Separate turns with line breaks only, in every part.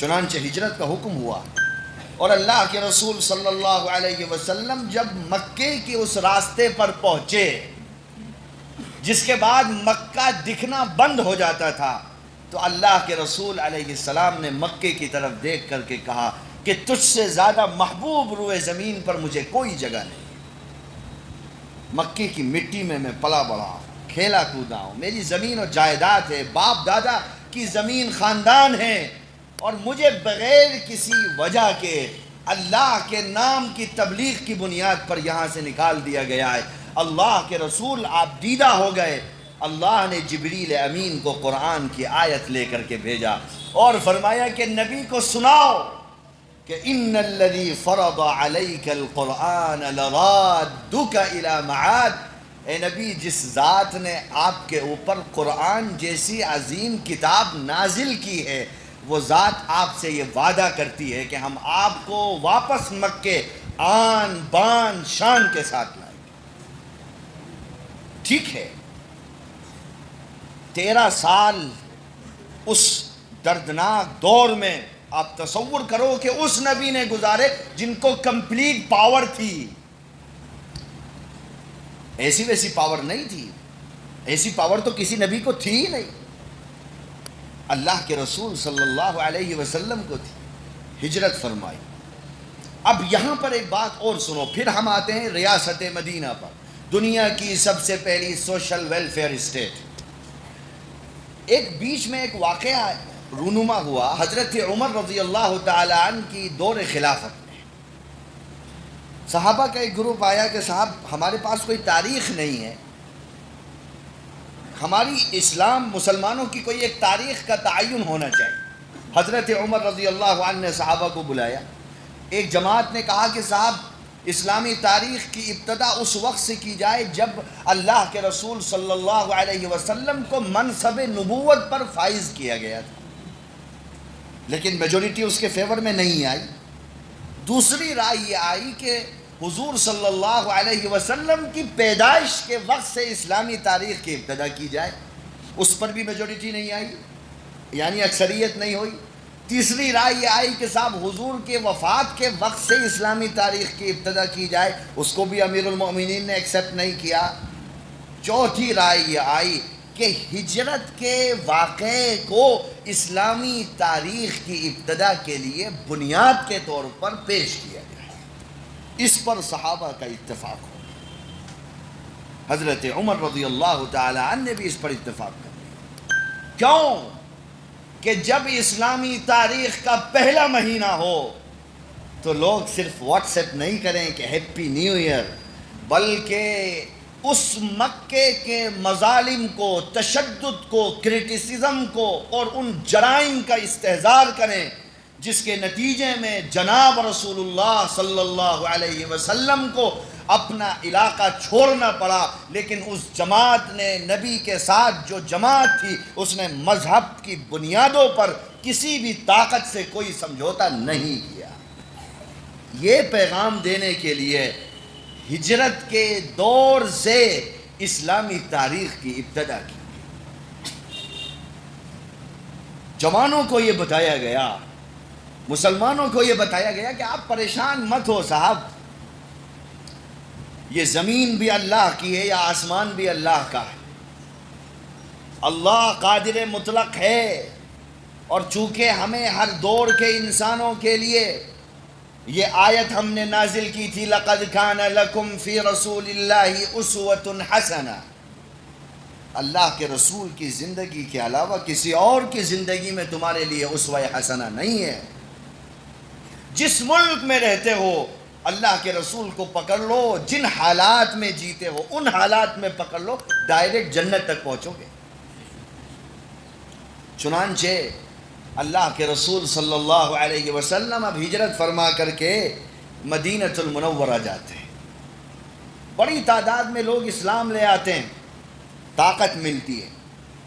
چنانچہ ہجرت کا حکم ہوا، اور اللہ کے رسول صلی اللہ علیہ وسلم جب مکے کے اس راستے پر پہنچے جس کے بعد مکہ دکھنا بند ہو جاتا تھا، تو اللہ کے رسول علیہ السلام نے مکے کی طرف دیکھ کر کے کہا کہ تجھ سے زیادہ محبوب روئے زمین پر مجھے کوئی جگہ نہیں۔ مکے کی مٹی میں پلا بڑا ہوں، کھیلا کودا ہوں، میری زمین اور جائیداد ہے، باپ دادا کی زمین خاندان ہے، اور مجھے بغیر کسی وجہ کے اللہ کے نام کی تبلیغ کی بنیاد پر یہاں سے نکال دیا گیا ہے۔ اللہ کے رسول آپ دیدہ ہو گئے، اللہ نے جبریل امین کو قرآن کی آیت لے کر کے بھیجا اور فرمایا کہ نبی کو سناؤ کہ ان الذی فرض علیک القرآن لرادک الی معاد، اے نبی جس ذات نے آپ کے اوپر قرآن جیسی عظیم کتاب نازل کی ہے، وہ ذات آپ سے یہ وعدہ کرتی ہے کہ ہم آپ کو واپس مکے آن بان شان کے ساتھ لائیں گے۔ ٹھیک ہے، 13 سال اس دردناک دور میں آپ تصور کرو کہ اس نبی نے گزارے جن کو کمپلیٹ پاور تھی، ایسی ویسی پاور نہیں تھی، ایسی پاور تو کسی نبی کو تھی ہی نہیں، اللہ کے رسول صلی اللہ علیہ وسلم کو تھی۔ ہجرت فرمائی۔ اب یہاں پر ایک بات اور سنو، پھر ہم آتے ہیں ریاست مدینہ پر، دنیا کی سب سے پہلی سوشل ویلفیئر اسٹیٹ۔ ایک بیچ میں ایک واقعہ رونما ہوا حضرت عمر رضی اللہ تعالی عنہ کی دور خلافت میں۔ صحابہ کا ایک گروپ آیا کہ صاحب ہمارے پاس کوئی تاریخ نہیں ہے، ہماری اسلام مسلمانوں کی کوئی ایک تاریخ کا تعین ہونا چاہیے۔ حضرت عمر رضی اللہ عنہ نے صحابہ کو بلایا، ایک جماعت نے کہا کہ صاحب اسلامی تاریخ کی ابتدا اس وقت سے کی جائے جب اللہ کے رسول صلی اللہ علیہ وسلم کو منصب نبوت پر فائز کیا گیا تھا، لیکن میجورٹی اس کے فیور میں نہیں آئی۔ دوسری رائے یہ آئی کہ حضور صلی اللہ علیہ وسلم کی پیدائش کے وقت سے اسلامی تاریخ کی ابتدا کی جائے، اس پر بھی میجورٹی نہیں آئی، یعنی اکثریت نہیں ہوئی۔ تیسری رائے یہ آئی کہ صاحب حضور کے وفات کے وقت سے اسلامی تاریخ کی ابتدا کی جائے، اس کو بھی امیر المؤمنین نے ایکسیپٹ نہیں کیا۔ چوتھی رائے یہ آئی کہ ہجرت کے واقعے کو اسلامی تاریخ کی ابتدا کے لیے بنیاد کے طور پر پیش کیا جائے۔ اس پر صحابہ کا اتفاق ہو، حضرت عمر رضی اللہ تعالی عنہ نے بھی اس پر اتفاق کر لیا۔ کیوں کہ جب اسلامی تاریخ کا پہلا مہینہ ہو تو لوگ صرف واٹس ایپ نہیں کریں کہ ہیپی نیو ایئر، بلکہ اس مکے کے مظالم کو، تشدد کو، کرٹیسزم کو اور ان جرائم کا استحضار کریں جس کے نتیجے میں جناب رسول اللہ صلی اللہ علیہ وسلم کو اپنا علاقہ چھوڑنا پڑا، لیکن اس جماعت نے نبی کے ساتھ جو جماعت تھی اس نے مذہب کی بنیادوں پر کسی بھی طاقت سے کوئی سمجھوتا نہیں کیا۔ یہ پیغام دینے کے لیے ہجرت کے دور سے اسلامی تاریخ کی ابتدا کی۔ جوانوں کو یہ بتایا گیا، مسلمانوں کو یہ بتایا گیا کہ آپ پریشان مت ہو صاحب، یہ زمین بھی اللہ کی ہے یا آسمان بھی اللہ کا ہے، اللہ قادر مطلق ہے، اور چونکہ ہمیں ہر دور کے انسانوں کے لیے یہ آیت ہم نے نازل کی تھی، لَقَدْ كَانَ لَكُمْ فِي رَسُولِ اللَّهِ أُسْوَةٌ حَسَنَةٌ، اللہ کے رسول کی زندگی کے علاوہ کسی اور کی زندگی میں تمہارے لیے اسوہ حسنہ نہیں ہے۔ جس ملک میں رہتے ہو اللہ کے رسول کو پکڑ لو، جن حالات میں جیتے ہو ان حالات میں پکڑ لو، ڈائریکٹ جنت تک پہنچو گے۔ چنانچہ اللہ کے رسول صلی اللہ علیہ وسلم اب ہجرت فرما کر کے مدینۃ المنورہ جاتے ہیں، بڑی تعداد میں لوگ اسلام لے آتے ہیں، طاقت ملتی ہے،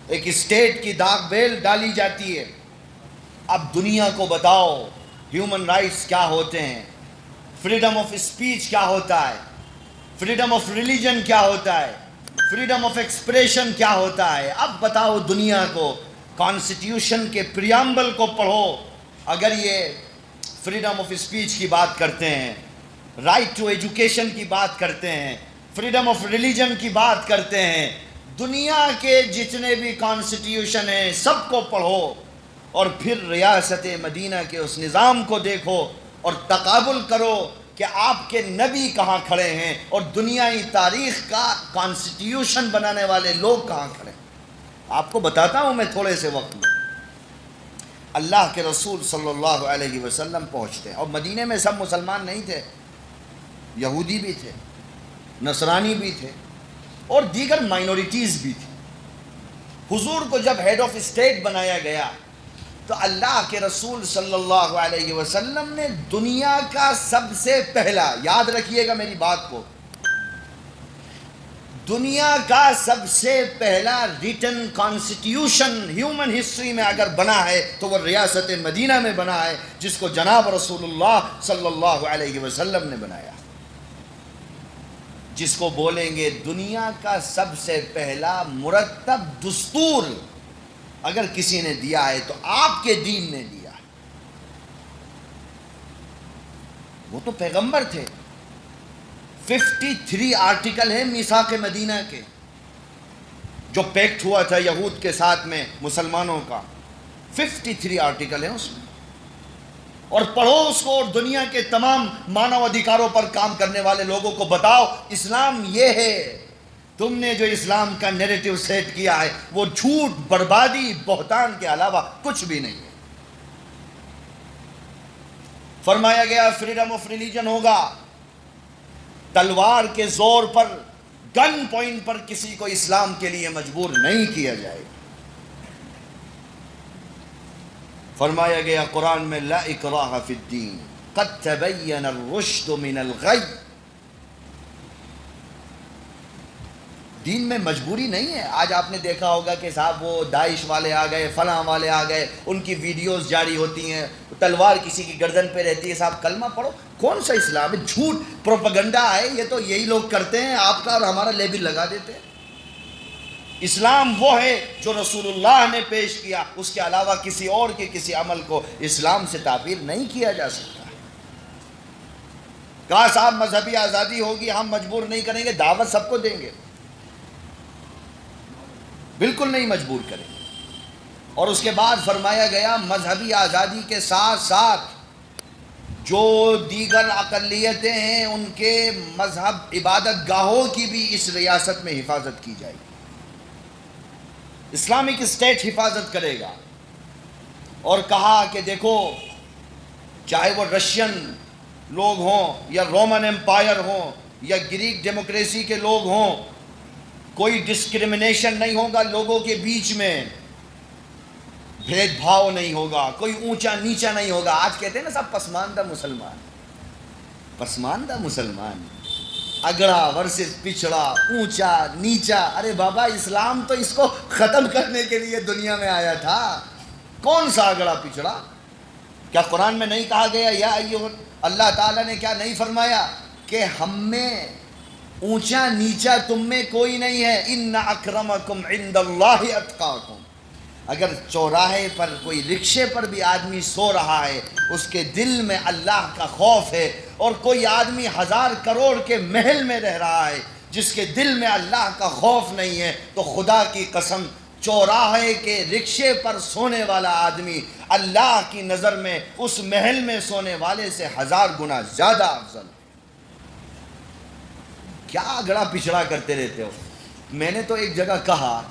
ایک اسٹیٹ کی داغ بیل ڈالی جاتی ہے۔ اب دنیا کو بتاؤ ہیومن رائٹس کیا ہوتے ہیں، فریڈم آف اسپیچ کیا ہوتا ہے، فریڈم آف ریلیجن کیا ہوتا ہے، فریڈم آف ایکسپریشن کیا ہوتا ہے۔ اب بتاؤ دنیا کو، کانسٹیٹیوشن کے پریامبل کو پڑھو، اگر یہ فریڈم آف اسپیچ کی بات کرتے ہیں، رائٹ ٹو ایجوکیشن کی بات کرتے ہیں، فریڈم آف ریلیجن کی بات کرتے ہیں، دنیا کے جتنے بھی کانسٹیٹیوشن ہیں سب کو پڑھو اور پھر ریاست مدینہ کے اس نظام کو دیکھو اور تقابل کرو کہ آپ کے نبی کہاں کھڑے ہیں اور دنیائی تاریخ کا کانسٹیٹیوشن بنانے والے لوگ کہاں کھڑے ہیں۔ آپ کو بتاتا ہوں میں تھوڑے سے وقت میں، اللہ کے رسول صلی اللہ علیہ وسلم پہنچتے ہیں، اور مدینے میں سب مسلمان نہیں تھے، یہودی بھی تھے، نصرانی بھی تھے اور دیگر مائنورٹیز بھی تھی۔ حضور کو جب ہیڈ آف اسٹیٹ بنایا گیا تو اللہ کے رسول صلی اللہ علیہ وسلم نے دنیا کا سب سے پہلا، یاد رکھیے گا میری بات کو، دنیا کا سب سے پہلا ریٹن کانسٹیٹیوشن ہیومن ہسٹری میں اگر بنا ہے تو وہ ریاست مدینہ میں بنا ہے، جس کو جناب رسول اللہ صلی اللہ علیہ وسلم نے بنایا، جس کو بولیں گے دنیا کا سب سے پہلا مرتب دستور اگر کسی نے دیا ہے تو آپ کے دین نے دیا۔ وہ تو پیغمبر تھے، 53 آرٹیکل ہیں میثاق مدینہ کے، جو پیکٹ ہوا تھا یہود کے ساتھ میں مسلمانوں کا، 53 آرٹیکل ہیں اس میں، اور پڑھو اس کو اور دنیا کے تمام مانو ادھیکاروں پر کام کرنے والے لوگوں کو بتاؤ اسلام یہ ہے۔ تم نے جو اسلام کا نیریٹو سیٹ کیا ہے وہ جھوٹ، بربادی، بہتان کے علاوہ کچھ بھی نہیں ہے۔ فرمایا گیا فریڈم آف ریلیجن ہوگا، تلوار کے زور پر، گن پوائنٹ پر کسی کو اسلام کے لیے مجبور نہیں کیا جائے گا۔ فرمایا گیا قرآن میں لا اکراہ فی الدین قد تبین الرشد من الغی، دین میں مجبوری نہیں ہے۔ آج آپ نے دیکھا ہوگا کہ صاحب وہ داعش والے آ گئے، فلاں والے آ گئے، ان کی ویڈیوز جاری ہوتی ہیں، تلوار کسی کی گردن پہ رہتی ہے، صاحب کلمہ پڑھو۔ کون سا اسلام ہے؟ جھوٹ، پروپیگنڈا ہے، یہ تو یہی لوگ کرتے ہیں، آپ کا اور ہمارا لیبل لگا دیتے ہیں۔ اسلام وہ ہے جو رسول اللہ نے پیش کیا، اس کے علاوہ کسی اور کے کسی عمل کو اسلام سے تعبیر نہیں کیا جا سکتا۔ کہا صاحب مذہبی آزادی ہوگی، ہم مجبور نہیں کریں گے، دعوت سب کو دیں گے، بالکل نہیں مجبور کریں گے۔ اور اس کے بعد فرمایا گیا مذہبی آزادی کے ساتھ ساتھ جو دیگر اقلیتیں ہیں ان کے مذہب عبادت گاہوں کی بھی اس ریاست میں حفاظت کی جائے گی، اسلامک اسٹیٹ حفاظت کرے گا۔ اور کہا کہ دیکھو چاہے وہ رشین لوگ ہوں یا رومن امپائر ہوں یا گریک ڈیموکریسی کے لوگ ہوں، کوئی ڈسکرمنیشن نہیں ہوگا لوگوں کے بیچ میں، بھید بھاؤ نہیں ہوگا، کوئی اونچا نیچا نہیں ہوگا۔ آج کہتے ہیں نا سب پسماندہ مسلمان، پسماندہ مسلمان، اگڑا ورسز پچھڑا، اونچا نیچا، ارے بابا اسلام تو اس کو ختم کرنے کے لیے دنیا میں آیا تھا۔ کون سا اگڑا پچھڑا؟ کیا قرآن میں نہیں کہا گیا یا اللہ تعالیٰ نے کیا نہیں فرمایا کہ ہم میں اونچا نیچا تم میں کوئی نہیں ہے، ان اکرمکم عند اللہ اتقاکم۔ اگر چوراہے پر کوئی رکشے پر بھی آدمی سو رہا ہے، اس کے دل میں اللہ کا خوف ہے، اور کوئی آدمی 1000 کروڑ کے محل میں رہ رہا ہے جس کے دل میں اللہ کا خوف نہیں ہے، تو خدا کی قسم چوراہے کے رکشے پر سونے والا آدمی اللہ کی نظر میں اس محل میں سونے والے سے 1000 گنا زیادہ افضل۔ کیا اگڑا پچھڑا کرتے رہتے ہو؟ میں نے تو ایک جگہ کہا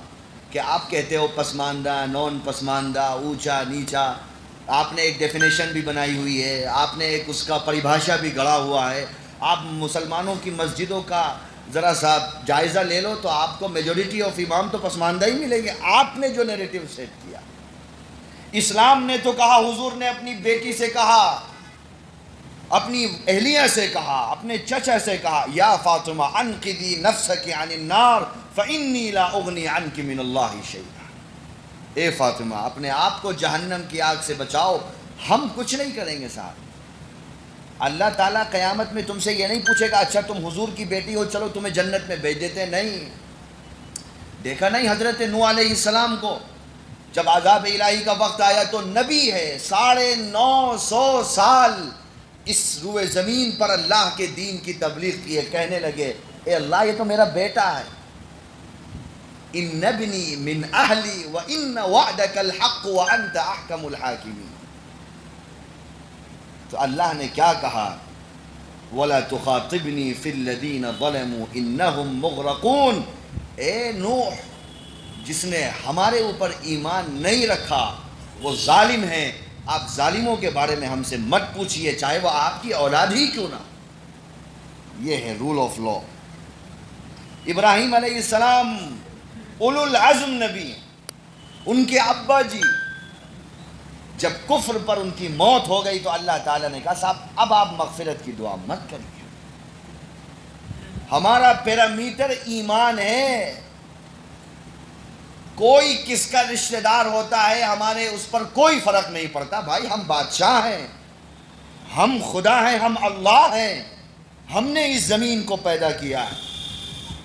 کہ آپ کہتے ہو پسماندہ، نون پسماندہ، اونچا نیچا، آپ نے ایک ڈیفینیشن بھی بنائی ہوئی ہے، آپ نے ایک اس کا پریبھاشا بھی گڑھا ہوا ہے۔ آپ مسلمانوں کی مسجدوں کا ذرا سا جائزہ لے لو تو آپ کو میجورٹی آف امام تو پسماندہ ہی ملیں گے۔ آپ نے جو نیریٹو سیٹ کیا، اسلام نے تو کہا، حضور نے اپنی بیٹی سے کہا، اپنی اہلیہ سے کہا، اپنے چچا سے کہا، یا فاطمہ انقذی نفسک عن النار فانی لا اغنی عنک من اللہ شیئا۔ اے فاطمہ اپنے آپ کو جہنم کی آگ سے بچاؤ، ہم کچھ نہیں کریں گے صاحب۔ اللہ تعالیٰ قیامت میں تم سے یہ نہیں پوچھے گا اچھا تم حضور کی بیٹی ہو چلو تمہیں جنت میں بھیج دیتے ہیں، نہیں۔ دیکھا نہیں حضرت نوح علیہ السلام کو جب عذاب الہی کا وقت آیا تو نبی ہے 950 سال اس روئے زمین پر اللہ کے دین کی تبلیغ کی ہے، کہنے لگے اے اللہ یہ تو میرا بیٹا ہے، ان ابنی من اہلی وان وعدک الحق وانت احکم الحاکمین۔ تو اللہ نے کیا کہا؟ وَلَا تُخَاطِبْنِي فِي الَّذِينَ ظَلَمُوا إِنَّهُمْ مُغْرَقُونَ۔ اے نوح، جس نے ہمارے اوپر ایمان نہیں رکھا وہ ظالم ہیں، آپ ظالموں کے بارے میں ہم سے مت پوچھئے، چاہے وہ آپ کی اولاد ہی کیوں نہ۔ یہ ہے رول آف لا۔ ابراہیم علیہ السلام اولو العزم نبی، ان کے ابا جی جب کفر پر ان کی موت ہو گئی تو اللہ تعالیٰ نے کہا صاحب اب آپ مغفرت کی دعا مت کریے، ہمارا پیرامیٹر ایمان ہے، کوئی کس کا رشتہ دار ہوتا ہے ہمارے اس پر کوئی فرق نہیں پڑتا بھائی، ہم بادشاہ ہیں، ہم خدا ہیں، ہم اللہ ہیں، ہم نے اس زمین کو پیدا کیا ہے،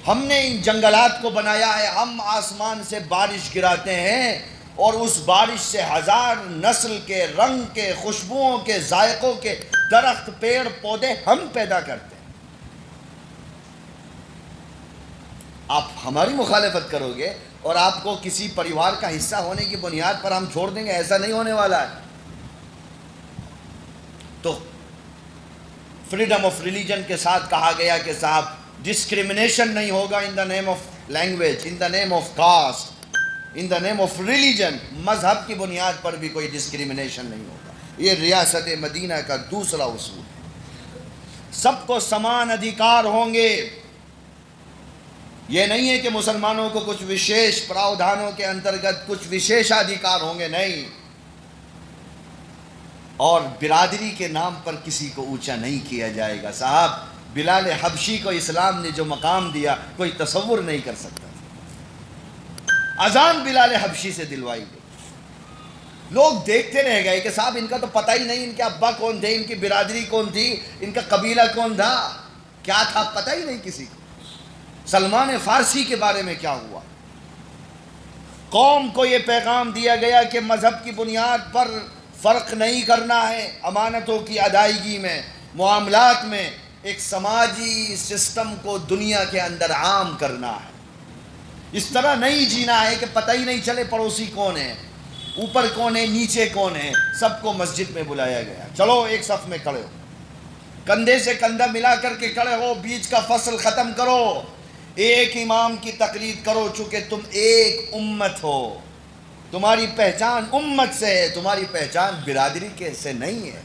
ہم نے ان جنگلات کو بنایا ہے، ہم آسمان سے بارش گراتے ہیں اور اس بارش سے 1000 نسل کے، رنگ کے، خوشبوؤں کے، ذائقوں کے درخت، پیڑ پودے ہم پیدا کرتے ہیں۔ آپ ہماری مخالفت کرو گے اور آپ کو کسی پریوار کا حصہ ہونے کی بنیاد پر ہم چھوڑ دیں گے، ایسا نہیں ہونے والا ہے۔ تو فریڈم آف ریلیجن کے ساتھ کہا گیا کہ صاحب ڈسکریمنیشن نہیں ہوگا in the name of language, in the name of caste, in the name of religion, مذہب کی بنیاد پر بھی کوئی ڈسکریمنیشن نہیں ہوگا۔ یہ ریاست مدینہ کا دوسرا اصول ہے۔ سب کو سمان ادھیکار ہوں گے، یہ نہیں ہے کہ مسلمانوں کو کچھ وشیش پراودھانوں کے انترگت کچھ وشیشادھیکار ہوں گے، نہیں، اور برادری کے نام پر کسی کو اونچا نہیں کیا جائے گا۔ صاحب بلال حبشی کو اسلام نے جو مقام دیا کوئی تصور نہیں کر سکتا۔ اذان بلال حبشی سے دلوائی گئی، لوگ دیکھتے رہ گئے کہ صاحب ان کا تو پتہ ہی نہیں ان کے ابا کون تھے، ان کی برادری کون تھی، ان کا قبیلہ کون تھا، کیا تھا، پتہ ہی نہیں کسی کو۔ سلمان فارسی کے بارے میں کیا ہوا؟ قوم کو یہ پیغام دیا گیا کہ مذہب کی بنیاد پر فرق نہیں کرنا ہے، امانتوں کی ادائیگی میں، معاملات میں، ایک سماجی سسٹم کو دنیا کے اندر عام کرنا ہے۔ اس طرح نہیں جینا ہے کہ پتہ ہی نہیں چلے پڑوسی کون ہے، اوپر کون ہے، نیچے کون ہے۔ سب کو مسجد میں بلایا گیا، چلو ایک صف میں کھڑے ہو، کندھے سے کندھا ملا کر کے کھڑے ہو، بیچ کا فصل ختم کرو، ایک امام کی تقلید کرو، چونکہ تم ایک امت ہو، تمہاری پہچان امت سے ہے، تمہاری پہچان برادری کے سے نہیں ہے۔